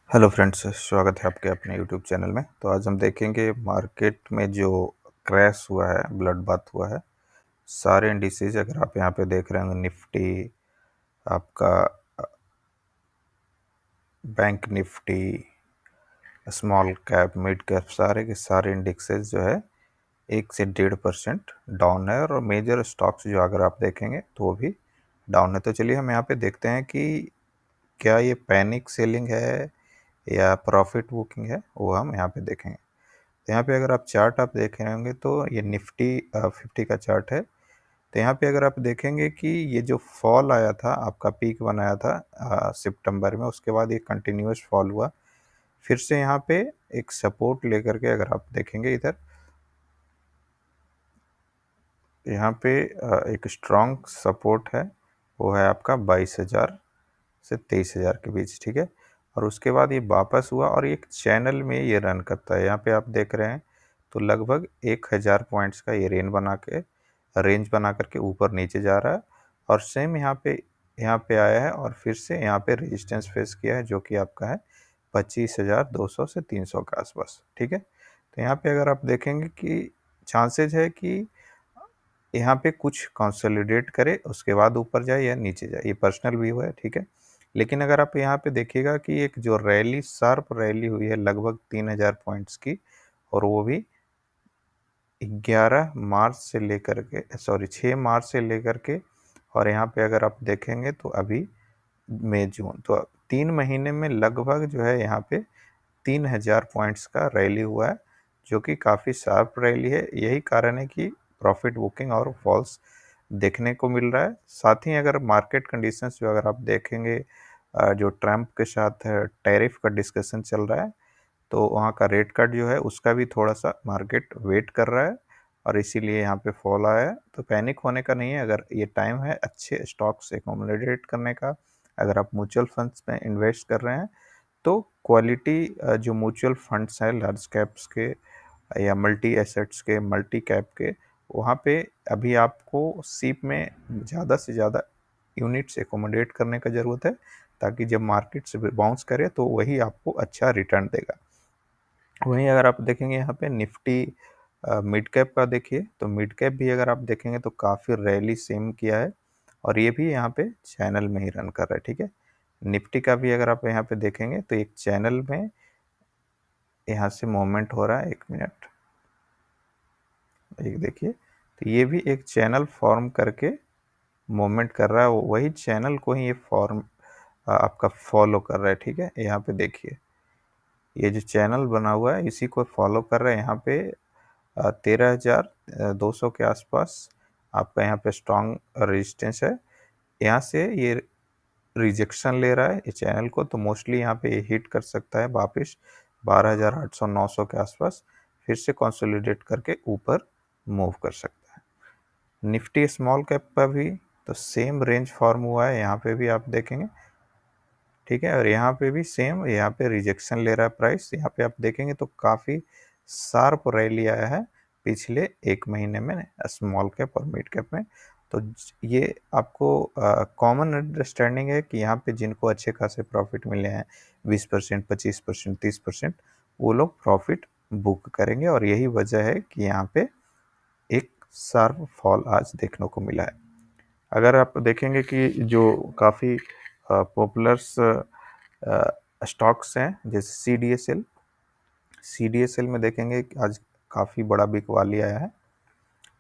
Hello friends, स्वागत है आपके अपने यूट्यूब चैनल में। तो आज हम देखेंगे मार्केट में जो क्रैश हुआ है, ब्लड बाथ हुआ है। सारे इंडिसेज अगर आप यहाँ पे देख रहे होंगे, निफ्टी, आपका bank Nifty, small cap, mid cap, सारे के सारे इंडिसेज जो है 1 से 1.5% डाउन है। और मेजर स्टॉक्स जो अगर आप देखेंगे तो वो भी डाउन है। तो चलिए हम यहाँ पे देखते हैं कि क्या ये पैनिक सेलिंग है या प्रॉफिट बुकिंग है, वो हम यहाँ पे देखेंगे। तो यहाँ पे अगर आप चार्ट आप देख रहे होंगे तो ये निफ्टी 50 का चार्ट है। तो यहाँ पे अगर आप देखेंगे कि ये जो फॉल आया था, आपका पीक बनाया था सितंबर में, उसके बाद ये कंटिन्यूस फॉल हुआ। फिर से यहाँ पे एक सपोर्ट लेकर के अगर आप देखेंगे इधर, यहाँ पे एक स्ट्रॉन्ग सपोर्ट है, वो है आपका 22,000 से 23,000 के बीच, ठीक है। और उसके बाद ये वापस हुआ और एक चैनल में ये रन करता है। यहाँ पे आप देख रहे हैं तो लगभग 1,000 पॉइंट्स का ये रेंज बना करके ऊपर नीचे जा रहा है। और सेम यहाँ पे आया है और फिर से यहाँ पे रेजिस्टेंस फेस किया है, जो कि आपका है 25,200 से 300 के आसपास, ठीक है। तो यहाँ पे अगर आप देखेंगे कि चांसेज है कि यहाँ पे कुछ कंसोलिडेट करे, उसके बाद ऊपर जाए या नीचे जाए, ये पर्सनल व्यू है, ठीक है। लेकिन अगर आप यहाँ पे देखिएगा कि एक जो शार्प रैली हुई है लगभग 3,000 पॉइंट्स की, और वो भी 6 मार्च से लेकर के, और यहाँ पे अगर आप देखेंगे तो अभी मई जून, तो 3 महीने में लगभग जो है यहाँ पे 3,000 पॉइंट्स का रैली हुआ है, जो कि काफ़ी शार्प रैली है। यही कारण है कि प्रॉफिट बुकिंग और फॉल्स देखने को मिल रहा है। साथ ही अगर मार्केट कंडीशंस जो अगर आप देखेंगे, जो ट्रंप के साथ टैरिफ का डिस्कशन चल रहा है, तो वहाँ का रेट कट जो है उसका भी थोड़ा सा मार्केट वेट कर रहा है, और इसीलिए यहाँ पे फॉल आया है। तो पैनिक होने का नहीं है, अगर ये टाइम है अच्छे स्टॉक्स एक्युमुलेट करने का। अगर आप म्यूचुअल फंड्स में इन्वेस्ट कर रहे हैं तो क्वालिटी जो म्यूचुअल फंड्स हैं लार्ज कैप्स के या मल्टी एसेट्स के, मल्टी कैप के, वहाँ पे अभी आपको सीप में ज़्यादा से ज़्यादा यूनिट्स एकोमोडेट करने का ज़रूरत है, ताकि जब मार्केट से बाउंस करे तो वही आपको अच्छा रिटर्न देगा। वहीं अगर आप देखेंगे यहाँ पे निफ्टी मिड कैप का देखिए, तो मिड कैप भी अगर आप देखेंगे तो काफ़ी रैली सेम किया है, और ये भी यहाँ पे चैनल में ही रन कर रहा है, ठीक है। निफ्टी का भी अगर आप यहाँ पे देखेंगे तो एक चैनल में यहाँ से मूवमेंट हो रहा है। 1 मिनट, एक देखिए, तो ये भी एक चैनल फॉर्म करके मूवमेंट कर रहा है, वही चैनल को ही ये फॉर्म आपका फॉलो कर रहा है, ठीक है। यहाँ पे देखिए, ये जो चैनल बना हुआ है इसी को फॉलो कर रहा है। यहाँ पे 13,200 के आसपास आपका यहाँ पे स्ट्रॉन्ग रेजिस्टेंस है। यहाँ से ये रिजेक्शन ले रहा है इस चैनल को, तो मोस्टली यहाँ पे ये हिट कर सकता है वापस 12,800 900 के आसपास, फिर से कंसोलिडेट करके ऊपर मूव कर सकता है। निफ्टी स्मॉल कैप का भी तो सेम रेंज फॉर्म हुआ है, यहाँ पे भी आप देखेंगे, ठीक है। और यहाँ पे भी सेम, यहाँ पे रिजेक्शन ले रहा है प्राइस। यहाँ पे आप देखेंगे तो काफ़ी शार्प रैली आया है पिछले 1 महीने में स्मॉल कैप और मिड कैप में। तो ये आपको कॉमन अंडरस्टैंडिंग है कि यहाँ पे जिनको अच्छे खासे प्रॉफिट मिले हैं 20%, 25%, 30%, वो लोग प्रॉफिट बुक करेंगे, और यही वजह है कि यहाँ पे एक शार्प फॉल आज देखने को मिला है। अगर आप देखेंगे कि जो काफ़ी पॉपुलर्स स्टॉक्स हैं, जैसे सी डी एस एल में देखेंगे कि आज काफ़ी बड़ा बिकवाली आया है।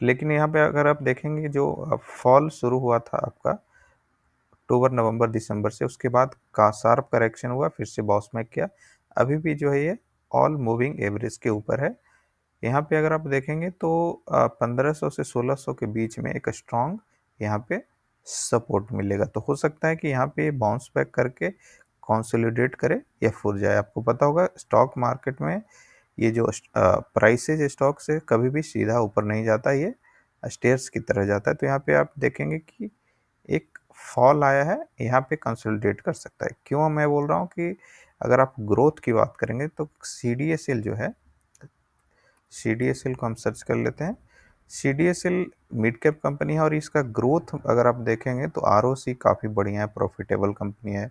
लेकिन यहाँ पे अगर आप देखेंगे जो फॉल शुरू हुआ था आपका अक्टूबर, नवंबर, दिसंबर से, उसके बाद का शार्प करेक्शन हुआ, फिर से बाउंस बैक किया। अभी भी जो है ये ऑल मूविंग एवरेज के ऊपर है। यहाँ पे अगर आप देखेंगे तो 1500 से 1600 के बीच में एक स्ट्रॉन्ग यहाँ पे सपोर्ट मिलेगा। तो हो सकता है कि यहाँ पे बाउंस बैक करके कंसोलिडेट करे या फुर जाए। आपको पता होगा स्टॉक मार्केट में ये जो प्राइसेज स्टॉक से कभी भी सीधा ऊपर नहीं जाता, ये स्टेयर्स की तरह जाता है। तो यहाँ पे आप देखेंगे कि एक फॉल आया है, यहाँ पे कंसोलिडेट कर सकता है। क्यों मैं बोल रहा हूँ कि अगर आप ग्रोथ की बात करेंगे तो CDSL जो है, CDSL को हम सर्च कर लेते हैं। CDSL मिड कैप कंपनी है, और इसका ग्रोथ अगर आप देखेंगे तो ROC काफ़ी बढ़िया है, प्रॉफिटेबल कंपनी है,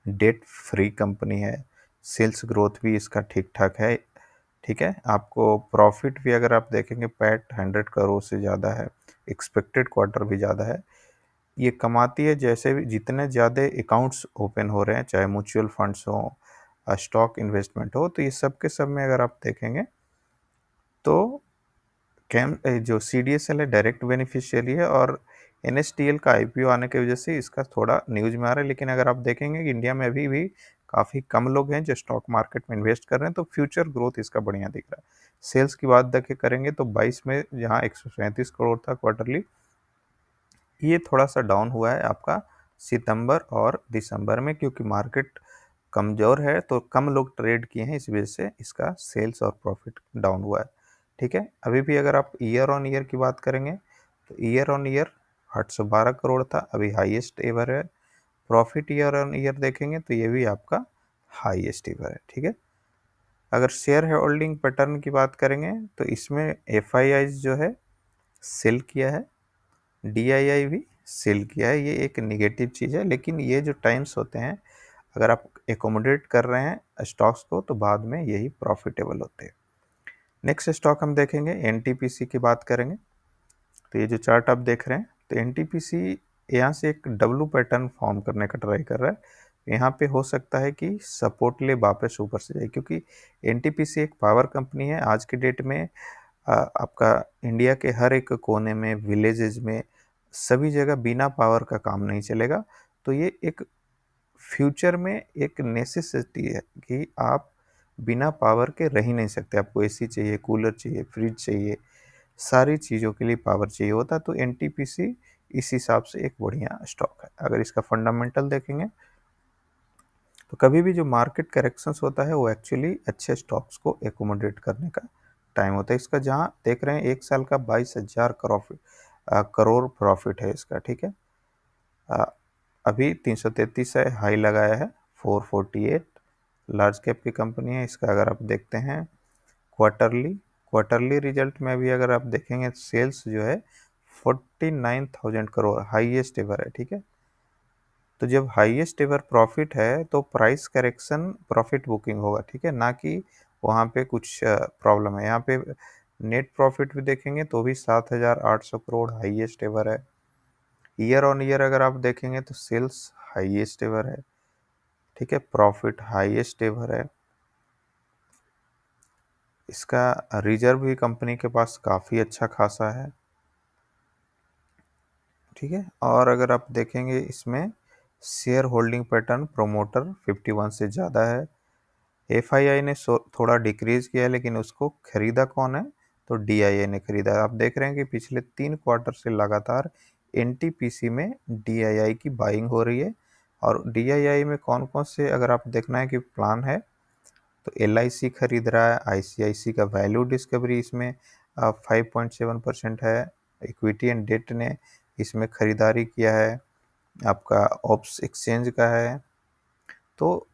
डेट फ्री कंपनी है, सेल्स ग्रोथ भी इसका ठीक ठाक है। ठीक है, आपको प्रॉफिट भी अगर आप देखेंगे पैट 100 करोड़ से ज़्यादा है, एक्सपेक्टेड क्वार्टर भी ज़्यादा है। ये कमाती है जैसे भी जितने ज़्यादा अकाउंट्स ओपन हो रहे हैं, चाहे म्यूचुअल फंड्स हो, स्टॉक इन्वेस्टमेंट हो, तो ये सब के सब में अगर आप देखेंगे तो जो CDSL है डायरेक्ट बेनिफिशियरी है, और NSDL का IPO आने की वजह से इसका थोड़ा न्यूज में आ रहा है। लेकिन अगर आप देखेंगे कि इंडिया में अभी भी काफ़ी कम लोग हैं जो स्टॉक मार्केट में इन्वेस्ट कर रहे हैं, तो फ्यूचर ग्रोथ इसका बढ़िया दिख रहा है। सेल्स की बात देखिए करेंगे तो 22 में जहां 137 करोड़ था क्वार्टरली, ये थोड़ा सा डाउन हुआ है आपका सितंबर और दिसंबर में, क्योंकि मार्केट कमज़ोर है तो कम लोग ट्रेड किए हैं, इस वजह से इसका सेल्स और प्रॉफिट डाउन हुआ है। ठीक है, अभी भी अगर आप ईयर ऑन ईयर की बात करेंगे तो ईयर ऑन ईयर 812 करोड़ था, अभी हाईएस्ट एवर है। प्रॉफिट ईयर ऑन ईयर देखेंगे तो ये भी आपका हाईएस्ट एवर है। ठीक है, अगर शेयर होल्डिंग पैटर्न की बात करेंगे तो इसमें FIIs जो है सेल किया है, DII भी सेल किया है। ये एक निगेटिव चीज़ है, लेकिन ये जो टाइम्स होते हैं अगर आप एकोमोडेट कर रहे हैं स्टॉक्स को तो बाद में यही प्रॉफिटेबल होते हैं। नेक्स्ट स्टॉक हम देखेंगे NTPC की बात करेंगे, तो ये जो चार्ट आप देख रहे हैं तो NTPC यहाँ से एक डब्लू पैटर्न फॉर्म करने का ट्राई कर रहा है। यहाँ पे हो सकता है कि सपोर्ट ले वापस ऊपर से जाए, क्योंकि NTPC एक पावर कंपनी है। आज के डेट में आपका इंडिया के हर एक कोने में, विलेजेस में, सभी जगह बिना पावर का काम नहीं चलेगा। तो ये एक फ्यूचर में एक नेसेसिटी है कि आप बिना पावर के रह ही नहीं सकते। आपको AC चाहिए, कूलर चाहिए, फ्रिज चाहिए, सारी चीज़ों के लिए पावर चाहिए होता। तो NTPC इस हिसाब से एक बढ़िया स्टॉक है। अगर इसका फंडामेंटल देखेंगे तो कभी भी जो मार्केट करेक्शंस होता है वो एक्चुअली अच्छे स्टॉक्स को एकोमोडेट करने का टाइम होता है। इसका जहाँ देख रहे हैं 1 साल का 22,000 करोड़ प्रॉफिट है इसका। ठीक है, अभी 333 है, हाई लगाया है 448, लार्ज कैप की कंपनी है। इसका अगर आप देखते हैं क्वार्टरली रिजल्ट में भी अगर आप देखेंगे सेल्स जो है 49,000 करोड़ हाईएस्ट एवर है। ठीक है, तो जब हाईएस्ट एवर प्रॉफिट है तो प्राइस करेक्शन प्रॉफिट बुकिंग होगा। ठीक है, ना कि वहाँ पे कुछ प्रॉब्लम है। यहाँ पे नेट प्रॉफिट भी देखेंगे तो भी 7,800 करोड़ हाईएस्ट एवर है। ईयर ऑन ईयर अगर आप देखेंगे तो सेल्स हाईएस्ट एवर है। ठीक है, प्रॉफिट हाईएस्ट एवर है। इसका रिजर्व भी कंपनी के पास काफ़ी अच्छा खासा है। ठीक है, और अगर आप देखेंगे इसमें शेयर होल्डिंग पैटर्न प्रोमोटर 51 से ज़्यादा है। FII ने थोड़ा डिक्रीज किया है, लेकिन उसको खरीदा कौन है तो DII ने खरीदा है। आप देख रहे हैं कि पिछले 3 क्वार्टर से लगातार NTPC में DII की बाइंग हो रही है। और DII में कौन कौन से अगर आप देखना है कि प्लान है तो LIC खरीद रहा है, ICICI का वैल्यू डिस्कवरी इसमें 5.7% है, इक्विटी एंड डेट ने इसमें खरीदारी किया है, आपका ऑप्स एक्सचेंज का है, तो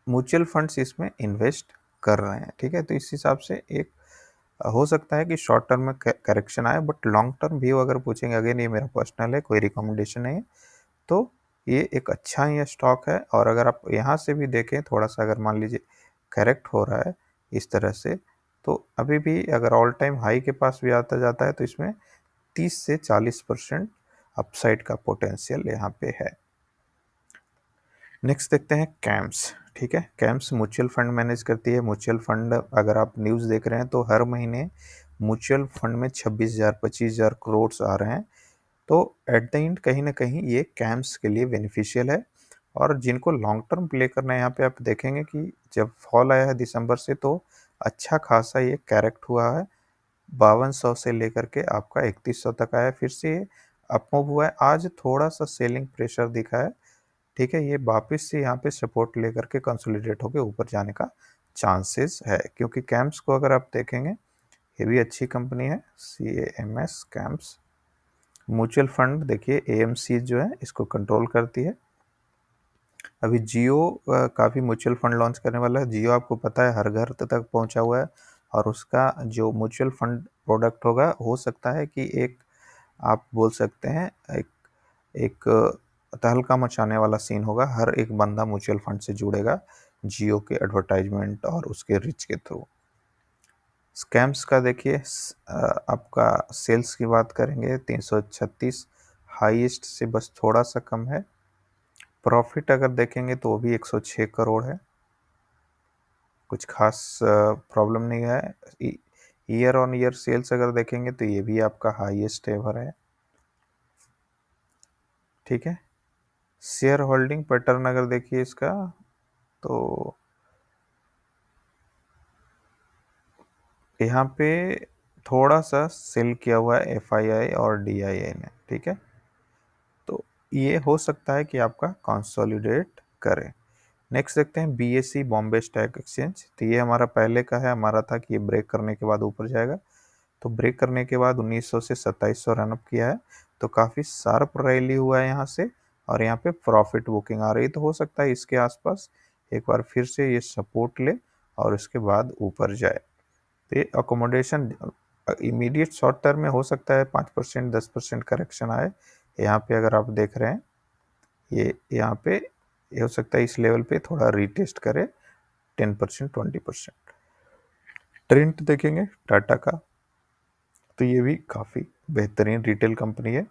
म्यूचुअल फंड्स इसमें इन्वेस्ट कर रहे हैं। ठीक है, तो इस हिसाब से एक हो सकता है कि शॉर्ट टर्म में करेक्शन आए, बट लॉन्ग टर्म व्यू अगर पूछेंगे, अगेन ये मेरा पर्सनल है, कोई रिकमेंडेशन नहीं है, तो ये एक अच्छा ही स्टॉक है। और अगर आप यहाँ से भी देखें थोड़ा सा, अगर मान लीजिए करेक्ट हो रहा है इस तरह से, तो अभी भी अगर ऑल टाइम हाई के पास भी आता जाता है तो इसमें 30 से 40% अपसाइड का पोटेंशियल यहाँ पे है। नेक्स्ट देखते हैं कैम्स। ठीक है, कैम्स म्यूचुअल फंड मैनेज करती है। म्यूचुअल फंड अगर आप न्यूज़ देख रहे हैं तो हर महीने म्यूचुअल फंड में 26,000 25,000 करोड़ आ रहे हैं। तो एट द एंड कहीं ना कहीं ये कैम्प्स के लिए बेनिफिशियल है। और जिनको लॉन्ग टर्म प्ले करना है, यहाँ पे आप देखेंगे कि जब फॉल आया है दिसंबर से तो अच्छा खासा ये करेक्ट हुआ है, 5200 से लेकर के आपका 3100 तक आया, फिर से ये अप मूव हुआ है। आज थोड़ा सा सेलिंग प्रेशर दिखा है। ठीक है, ये वापस से यहाँ पे सपोर्ट लेकर के कंसोलिडेट होकर ऊपर जाने का चांसेस है, क्योंकि कैम्प्स को अगर आप देखेंगे ये भी अच्छी कंपनी है, CAMS कैम्प्स। म्यूचुअल फंड देखिए AMC जो है इसको कंट्रोल करती है। अभी जियो काफ़ी म्यूचुअल फंड लॉन्च करने वाला है। जियो आपको पता है हर घर तक पहुंचा हुआ है, और उसका जो म्यूचुअल फंड प्रोडक्ट होगा हो सकता है कि एक आप बोल सकते हैं एक एक तहलका मचाने वाला सीन होगा। हर एक बंदा म्यूचुअल फंड से जुड़ेगा जियो के एडवर्टाइजमेंट और उसके रीच के थ्रू। स्कैम्स का देखिए, आपका सेल्स की बात करेंगे 336 हाईएस्ट से बस थोड़ा सा कम है। प्रॉफिट अगर देखेंगे तो वो भी 106 करोड़ है, कुछ खास प्रॉब्लम नहीं है। ईयर ऑन ईयर सेल्स अगर देखेंगे तो ये भी आपका हाईएस्ट एवर है, ठीक है। शेयर होल्डिंग पैटर्न अगर देखिए इसका, तो यहाँ पे थोड़ा सा सेल किया हुआ है एफआईआई और डीआईआई ने, ठीक है। तो ये हो सकता है कि आपका कंसोलिडेट करे। नेक्स्ट देखते हैं बीएसई बॉम्बे स्टॉक एक्सचेंज। तो ये हमारा पहले का है, हमारा था कि ये ब्रेक करने के बाद ऊपर जाएगा। तो ब्रेक करने के बाद 1900 से 2700 रनअप किया है, तो काफ़ी शार्प रैली हुआ है यहाँ से, और यहाँ पे प्रॉफिट बुकिंग आ रही, तो हो सकता है इसके आसपास एक बार फिर से ये सपोर्ट ले और उसके बाद ऊपर जाए। तो ये अकोमोडेशन इमीडिएट शॉर्ट टर्म में हो सकता है 5% 10% करेक्शन आए। यहाँ पे अगर आप देख रहे हैं, ये यहाँ पे ये हो सकता है इस लेवल पे थोड़ा रीटेस्ट करे 10% 20%। ट्रेंड देखेंगे टाटा का, तो ये भी काफ़ी बेहतरीन रिटेल कंपनी है।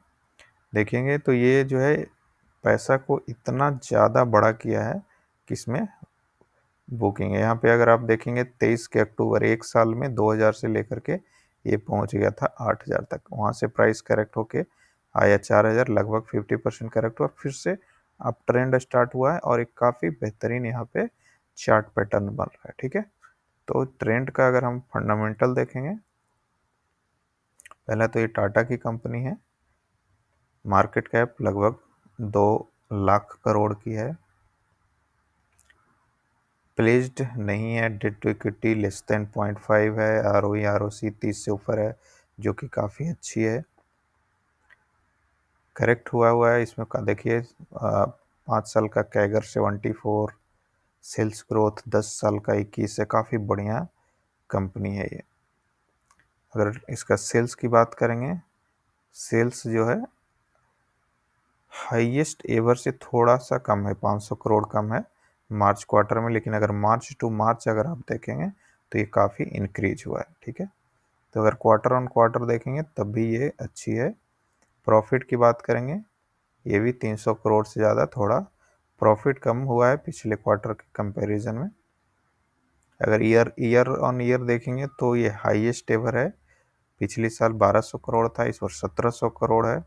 देखेंगे तो ये जो है पैसा को इतना ज़्यादा बड़ा किया है कि इसमें बुकिंग है। यहाँ पे अगर आप देखेंगे 23 के अक्टूबर, एक साल में 2000 से लेकर के ये पहुँच गया था 8000 तक, वहाँ से प्राइस करेक्ट होके आया 4000, लगभग 50% करेक्ट हुआ, फिर से अब ट्रेंड स्टार्ट हुआ है और एक काफ़ी बेहतरीन यहाँ पे चार्ट पैटर्न बन रहा है, ठीक है। तो ट्रेंड का अगर हम फंडामेंटल देखेंगे, पहला तो ये टाटा की कंपनी है, मार्केट कैप लगभग 2 लाख करोड़ की है, प्लेस्ड नहीं है, debt to equity less than 0.5 है, आरओई आरओसी 30 से ऊपर है, जो कि काफ़ी अच्छी है। करेक्ट हुआ है इसमें का देखिए, 5 साल का कैगर 74, सेल्स ग्रोथ 10 साल का 21 है, काफ़ी बढ़िया कंपनी है ये। अगर इसका सेल्स की बात करेंगे, सेल्स जो है हाईएस्ट एवर से थोड़ा सा कम है, 500 करोड़ कम है मार्च क्वार्टर में, लेकिन अगर मार्च टू मार्च अगर आप देखेंगे तो ये काफ़ी इंक्रीज हुआ है, ठीक है। तो अगर क्वार्टर ऑन क्वार्टर देखेंगे तब भी ये अच्छी है। प्रॉफिट की बात करेंगे, ये भी 300 करोड़ से ज़्यादा, थोड़ा प्रॉफिट कम हुआ है पिछले क्वार्टर के कंपैरिजन में। अगर ईयर ऑन ईयर देखेंगे तो ये हाईएस्ट एवर है, पिछले साल 1200 करोड़ था, इस वर्ष 1700 करोड़ है।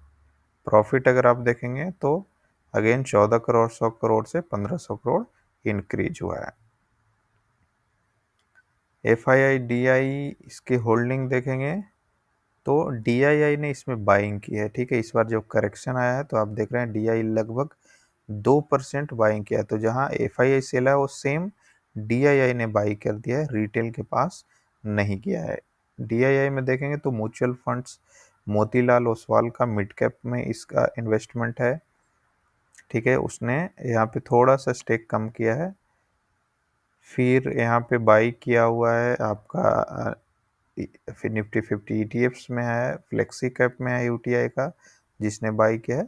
प्रॉफिट अगर आप देखेंगे तो अगेन 14 करोड़ 100 करोड़ से 1500 करोड़ इंक्रीज हुआ है। एफआईआई डीआई इसकी होल्डिंग देखेंगे तो डीआईआई ने इसमें बाइंग की है, ठीक है। इस बार जब करेक्शन आया है तो आप देख रहे हैं डीआई लगभग 2% बाइंग किया है, तो जहां एफआईआई सेल है वो सेम डीआईआई ने बाई कर दिया है, रिटेल के पास नहीं किया है। डीआईआई में देखेंगे तो म्यूचुअल फंड्स मोतीलाल ओसवाल का मिड कैप में इसका इन्वेस्टमेंट है, ठीक है। उसने यहाँ पे थोड़ा सा स्टेक कम किया है, फिर यहाँ पे बाई किया हुआ है आपका फिर निफ्टी 50 ETFs में है, फ्लेक्सी कैप में है यूटीआई का जिसने बाई किया है।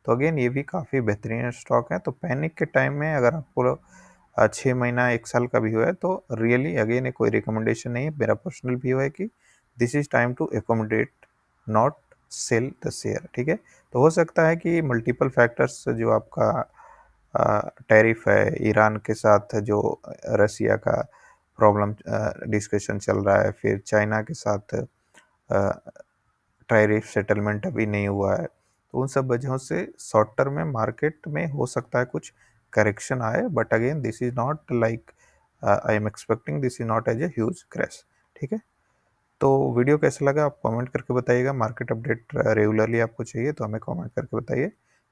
तो अगेन ये भी काफ़ी बेहतरीन स्टॉक है। तो पैनिक के टाइम में अगर आपको 6 महीना 1 साल का भी हुआ है तो रियली अगेन कोई रिकमेंडेशन नहीं है, मेरा पर्सनल व्यू है कि this is time to accommodate not sell the share, ठीक है। तो हो सकता है कि मल्टीपल फैक्टर्स, जो आपका टैरिफ है, ईरान के साथ जो रसिया का प्रॉब्लम डिस्कशन चल रहा है, फिर चाइना के साथ टैरिफ सेटलमेंट अभी नहीं हुआ है, तो उन सब वजहों से शॉर्ट टर्म में मार्केट में हो सकता है कुछ करेक्शन आए, but again this is not like I am expecting this is not as a huge crash, ठीक है। तो वीडियो कैसा लगा आप कमेंट करके बताइएगा। मार्केट अपडेट रेगुलरली आपको चाहिए तो हमें कमेंट करके बताइए।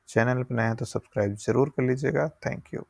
चैनल पर नए हैं तो सब्सक्राइब जरूर कर लीजिएगा। Thank you.